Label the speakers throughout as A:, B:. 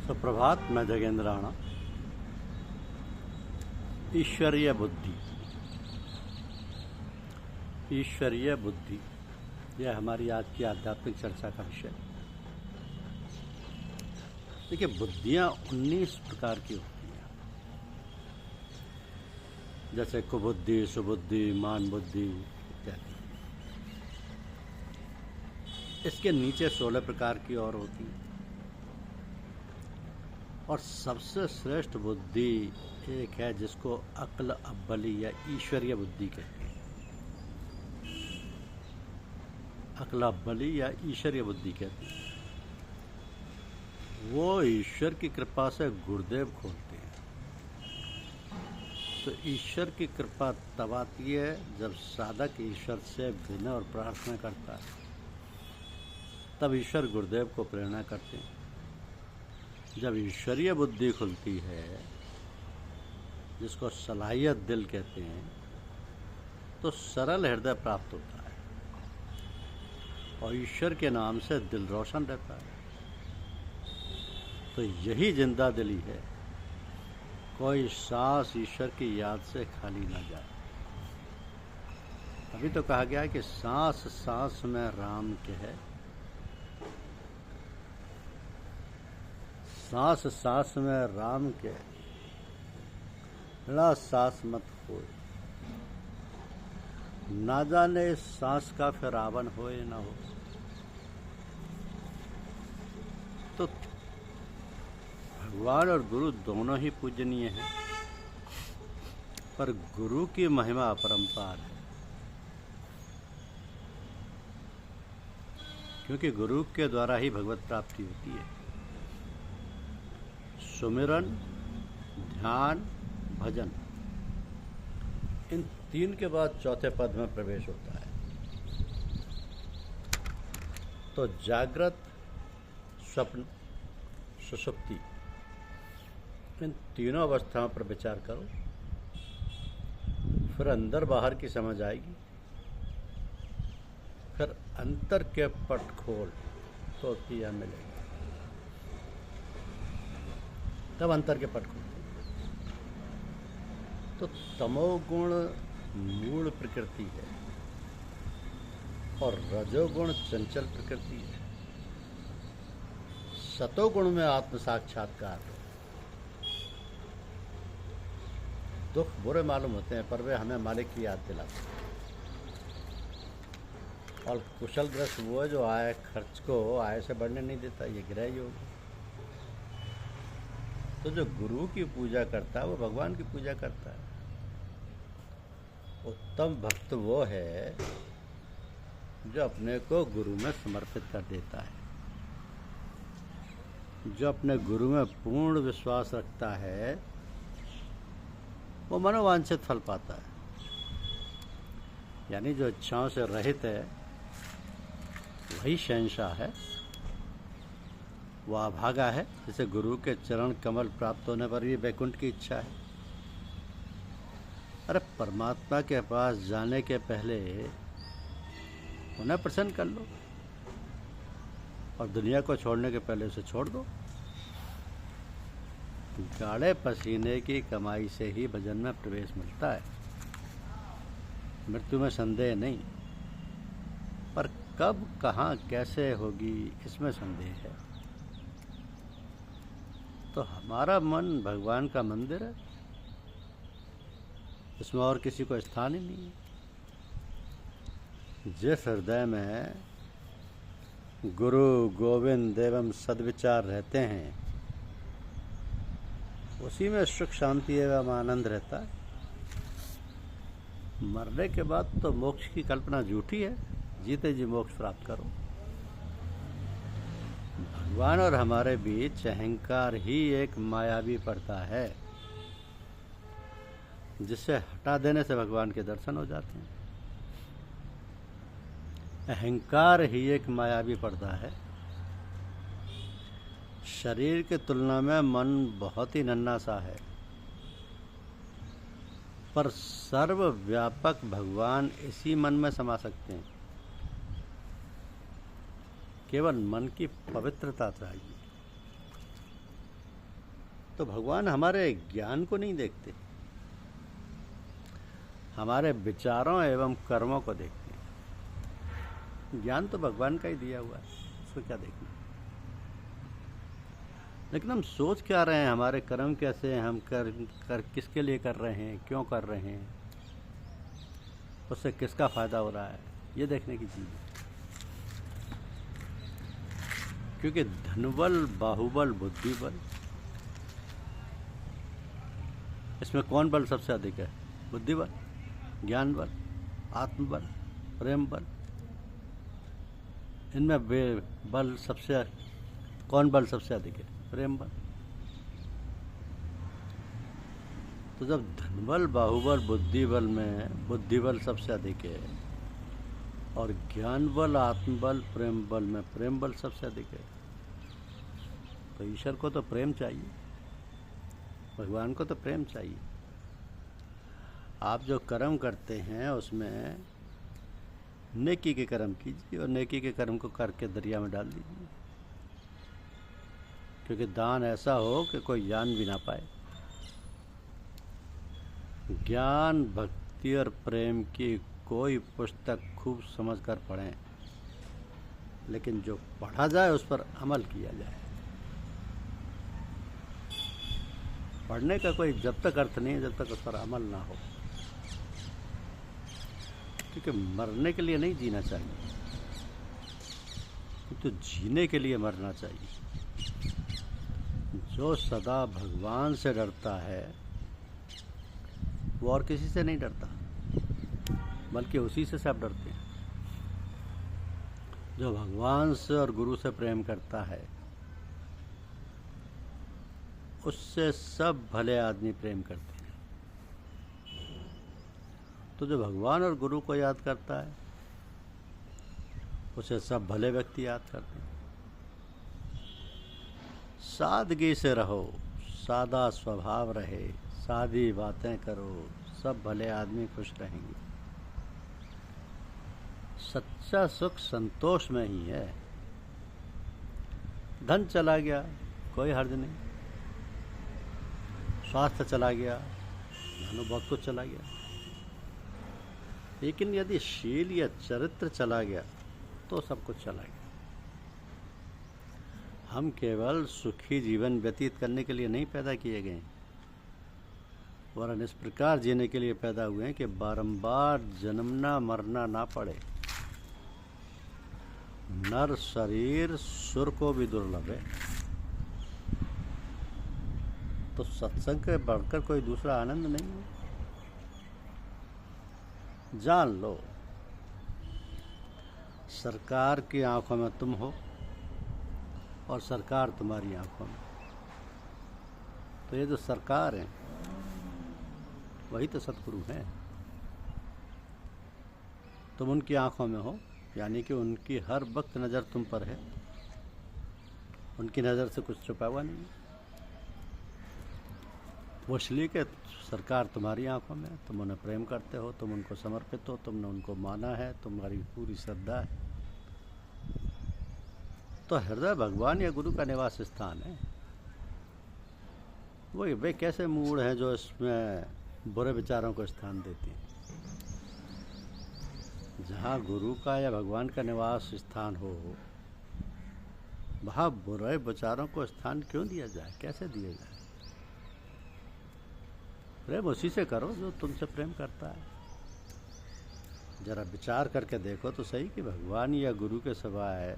A: सुप्रभात। मैं जगेंद्र राणा। ईश्वरीय बुद्धि, ईश्वरीय बुद्धि, यह हमारी आज की आध्यात्मिक चर्चा का विषय। देखिए, बुद्धियां 19 प्रकार की होती हैं, जैसे कुबुद्धि, सुबुद्धि, मान बुद्धि इत्यादि। इसके नीचे 16 प्रकार की और होती है, और सबसे श्रेष्ठ बुद्धि एक है जिसको अक्ल अव्वली या ईश्वरीय बुद्धि कहते हैं। अक्ल अव्वली या ईश्वरीय बुद्धि कहते हैं। वो ईश्वर की कृपा से गुरुदेव खोलते हैं। तो ईश्वर की कृपा तब आती है जब साधक ईश्वर से विनय और प्रार्थना करता है, तब ईश्वर गुरुदेव को प्रेरणा करते हैं। जब ईश्वरीय बुद्धि खुलती है, जिसको सलाहियत दिल कहते हैं, तो सरल हृदय प्राप्त होता है और ईश्वर के नाम से दिल रोशन रहता है। तो यही जिंदा दिली है, कोई सांस ईश्वर की याद से खाली ना जाए। अभी तो कहा गया है कि सांस सांस में राम के है, सांस सांस में राम के, बिना सांस मत होए, ना जाने इस सांस का फिर आवन होए ना हो। तो भगवान और गुरु दोनों ही पूजनीय हैं, पर गुरु की महिमा अपरंपार है, क्योंकि गुरु के द्वारा ही भगवत प्राप्ति होती है। सुमिरन, ध्यान, भजन, इन तीन के बाद चौथे पद में प्रवेश होता है। तो जागृत, स्वप्न, सुषुप्ति, इन तीनों अवस्थाओं पर विचार करो, फिर अंदर बाहर की समझ आएगी। फिर अंतर के पट खोल तो पिया मिलेगी, तब अंतर के पट खोलते। तो तमोगुण मूल प्रकृति है और रजोगुण चंचल प्रकृति है। सतोगुण में आत्म साक्षात्कार है। दुख बुरे मालूम होते हैं, पर वे हमें मालिक की याद दिलाते हैं। और कुशल ग्रस्त वो है जो आय खर्च को आय से बढ़ने नहीं देता, ये ग्रह योग। तो जो गुरु की पूजा करता है वो भगवान की पूजा करता है। उत्तम भक्त वो है जो अपने को गुरु में समर्पित कर देता है, जो अपने गुरु में पूर्ण विश्वास रखता है, वो मनोवांछित फल पाता है। यानी जो इच्छाओं से रहित है वही शहंशाह है, वह अभागा है। जैसे गुरु के चरण कमल प्राप्त होने पर भी वैकुंठ की इच्छा है। अरे परमात्मा के पास जाने के पहले उन्हें प्रसन्न कर लो, और दुनिया को छोड़ने के पहले उसे छोड़ दो। गाढ़े पसीने की कमाई से ही भजन में प्रवेश मिलता है। मृत्यु में संदेह नहीं, पर कब, कहाँ, कैसे होगी, इसमें संदेह है। तो हमारा मन भगवान का मंदिर है, इसमें और किसी को स्थान ही नहीं है। जिस हृदय में गुरु गोविंद एवं सद्विचार रहते हैं, उसी में सुख शांति एवं आनंद रहता है। मरने के बाद तो मोक्ष की कल्पना झूठी है, जीते जी मोक्ष प्राप्त करो। भगवान और हमारे बीच अहंकार ही एक मायावी पड़ता है, जिसे हटा देने से भगवान के दर्शन हो जाते हैं। अहंकार ही एक मायावी पर्दा है। शरीर की तुलना में मन बहुत ही नन्हा सा है, पर सर्वव्यापक भगवान इसी मन में समा सकते हैं। केवल मन की पवित्रता चाहिए। तो भगवान हमारे ज्ञान को नहीं देखते, हमारे विचारों एवं कर्मों को देखते हैं। ज्ञान तो भगवान का ही दिया हुआ है, उसको क्या देखना। लेकिन हम सोच क्या रहे हैं, हमारे कर्म कैसे हैं, हम कर किसके लिए कर रहे हैं, क्यों कर रहे हैं, उससे किसका फायदा हो रहा है, ये देखने की चीज़ है। क्योंकि धनबल, बाहुबल, बुद्धिबल, इसमें कौन बल सबसे अधिक है? बुद्धिबल, ज्ञान बल, आत्मबल, प्रेम बल। इनमें बल सबसे, कौन बल सबसे अधिक है? प्रेम बल। तो जब धनबल, बाहुबल, बुद्धिबल में बुद्धिबल सबसे अधिक है और ज्ञान बल, आत्मबल, प्रेम बल में प्रेम बल सबसे अधिक है, तो ईश्वर को तो प्रेम चाहिए, भगवान को तो प्रेम चाहिए। आप जो कर्म करते हैं उसमें नेकी के कर्म कीजिए और नेकी के कर्म को करके दरिया में डाल दीजिए, क्योंकि दान ऐसा हो कि कोई जान भी ना पाए। ज्ञान, भक्ति और प्रेम की कोई पुस्तक खूब समझकर पढ़ें, लेकिन जो पढ़ा जाए उस पर अमल किया जाए। पढ़ने का कोई जब तक अर्थ नहीं है जब तक उस पर अमल ना हो, क्योंकि मरने के लिए नहीं जीना चाहिए, तो जीने के लिए मरना चाहिए। जो सदा भगवान से डरता है वो और किसी से नहीं डरता, बल्कि उसी से सब डरते हैं। जो भगवान से और गुरु से प्रेम करता है उससे सब भले आदमी प्रेम करते हैं। तो जो भगवान और गुरु को याद करता है उसे सब भले व्यक्ति याद करते हैं। सादगी से रहो, सादा स्वभाव रहे, सादी बातें करो, सब भले आदमी खुश रहेंगे। सच्चा सुख संतोष में ही है। धन चला गया कोई हर्ज नहीं, स्वास्थ्य चला गया, मानो बहुत कुछ चला गया, लेकिन यदि शील या चरित्र चला गया तो सब कुछ चला गया। हम केवल सुखी जीवन व्यतीत करने के लिए नहीं पैदा किए गए, वरन इस प्रकार जीने के लिए पैदा हुए हैं कि बारंबार जन्मना मरना ना पड़े। नर शरीर सुर को भी दुर्लभ है, तो सत्संग के बढ़कर कोई दूसरा आनंद नहीं है। जान लो, सरकार की आंखों में तुम हो और सरकार तुम्हारी आंखों में। तो ये जो सरकार है वही तो सतगुरु हैं। तुम उनकी आंखों में हो, यानी कि उनकी हर वक्त नज़र तुम पर है, उनकी नज़र से कुछ छुपा हुआ नहीं। वो इसलिए कि सरकार तुम्हारी आंखों में, तुम उन्हें प्रेम करते हो, तुम उनको समर्पित हो, तुमने उनको माना है, तुम्हारी पूरी श्रद्धा है। तो हृदय भगवान या गुरु का निवास स्थान है। वही वे कैसे मूड हैं जो इसमें बुरे विचारों को स्थान देते हैं। जहाँ गुरु का या भगवान का निवास स्थान हो वहाँ बुरे विचारों को स्थान क्यों दिया जाए, कैसे दिया जाए? प्रेम उसी से करो जो तुमसे प्रेम करता है। जरा विचार करके देखो तो सही कि भगवान या गुरु के सिवाय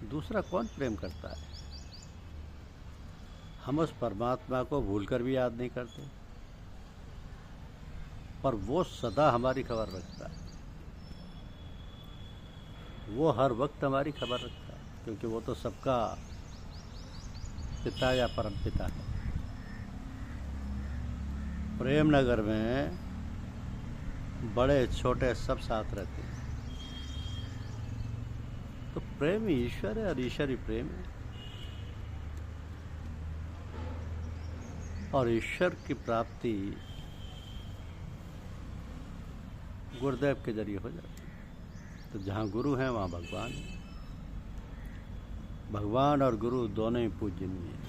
A: दूसरा कौन प्रेम करता है। हम उस परमात्मा को भूलकर भी याद नहीं करते, पर वो सदा हमारी खबर रखता है, वो हर वक्त हमारी खबर रखता है, क्योंकि वो तो सबका पिता या परम पिता है। प्रेम नगर में बड़े छोटे सब साथ रहते हैं। तो प्रेम ही ईश्वर है और ईश्वर ही प्रेम है, और ईश्वर की प्राप्ति गुरुदेव के जरिए हो जाती है। तो जहाँ गुरु हैं वहाँ भगवान है। भगवान और गुरु दोनों ही पूजनीय हैं।